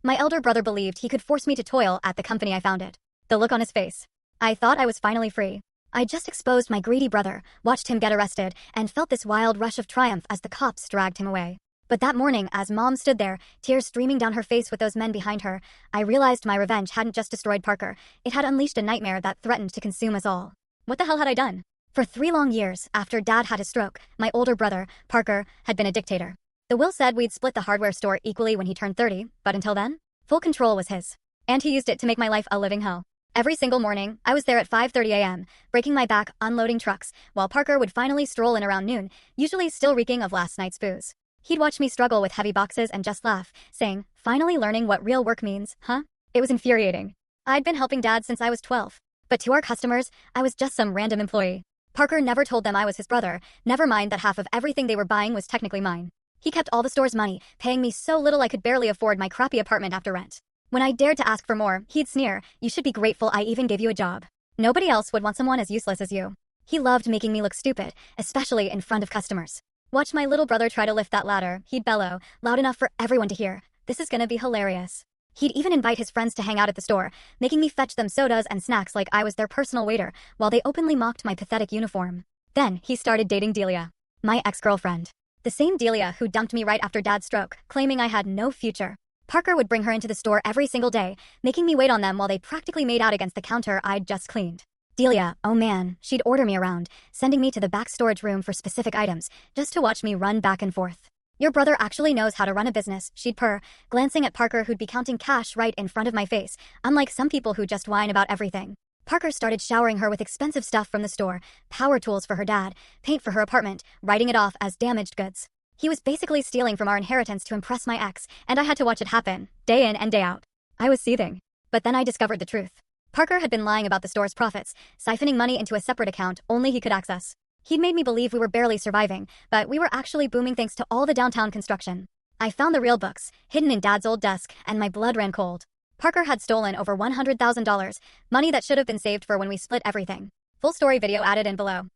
My elder brother believed he could force me to toil at the company I founded. The look on his face. I thought I was finally free. I just exposed my greedy brother, watched him get arrested, and felt this wild rush of triumph as the cops dragged him away. But that morning, as Mom stood there, tears streaming down her face with those men behind her, I realized my revenge hadn't just destroyed Parker, it had unleashed a nightmare that threatened to consume us all. What the hell had I done? For 3 long years, after Dad had his stroke, my older brother, Parker, had been a dictator. The will said we'd split the hardware store equally when he turned 30, but until then, full control was his. And he used it to make my life a living hell. Every single morning, I was there at 5:30 a.m., breaking my back unloading trucks, while Parker would finally stroll in around noon, usually still reeking of last night's booze. He'd watch me struggle with heavy boxes and just laugh, saying, "Finally learning what real work means, huh?" It was infuriating. I'd been helping Dad since I was 12. But to our customers, I was just some random employee. Parker never told them I was his brother, never mind that half of everything they were buying was technically mine. He kept all the store's money, paying me so little I could barely afford my crappy apartment after rent. When I dared to ask for more, he'd sneer, "You should be grateful I even gave you a job. Nobody else would want someone as useless as you." He loved making me look stupid, especially in front of customers. Watch my little brother try to lift that ladder, he'd bellow, loud enough for everyone to hear, "This is gonna be hilarious." He'd even invite his friends to hang out at the store, making me fetch them sodas and snacks like I was their personal waiter, while they openly mocked my pathetic uniform. Then, he started dating Delia, my ex-girlfriend. The same Delia who dumped me right after Dad's stroke, claiming I had no future. Parker would bring her into the store every single day, making me wait on them while they practically made out against the counter I'd just cleaned. Delia, oh man, she'd order me around, sending me to the back storage room for specific items, just to watch me run back and forth. "Your brother actually knows how to run a business," she'd purr, glancing at Parker who'd be counting cash right in front of my face, unlike some people who just whine about everything. Parker started showering her with expensive stuff from the store, power tools for her dad, paint for her apartment, writing it off as damaged goods. He was basically stealing from our inheritance to impress my ex, and I had to watch it happen, day in and day out. I was seething. But then I discovered the truth. Parker had been lying about the store's profits, siphoning money into a separate account only he could access. He'd made me believe we were barely surviving, but we were actually booming thanks to all the downtown construction. I found the real books, hidden in Dad's old desk, and my blood ran cold. Parker had stolen over $100,000, money that should have been saved for when we split everything. Full story video added in below.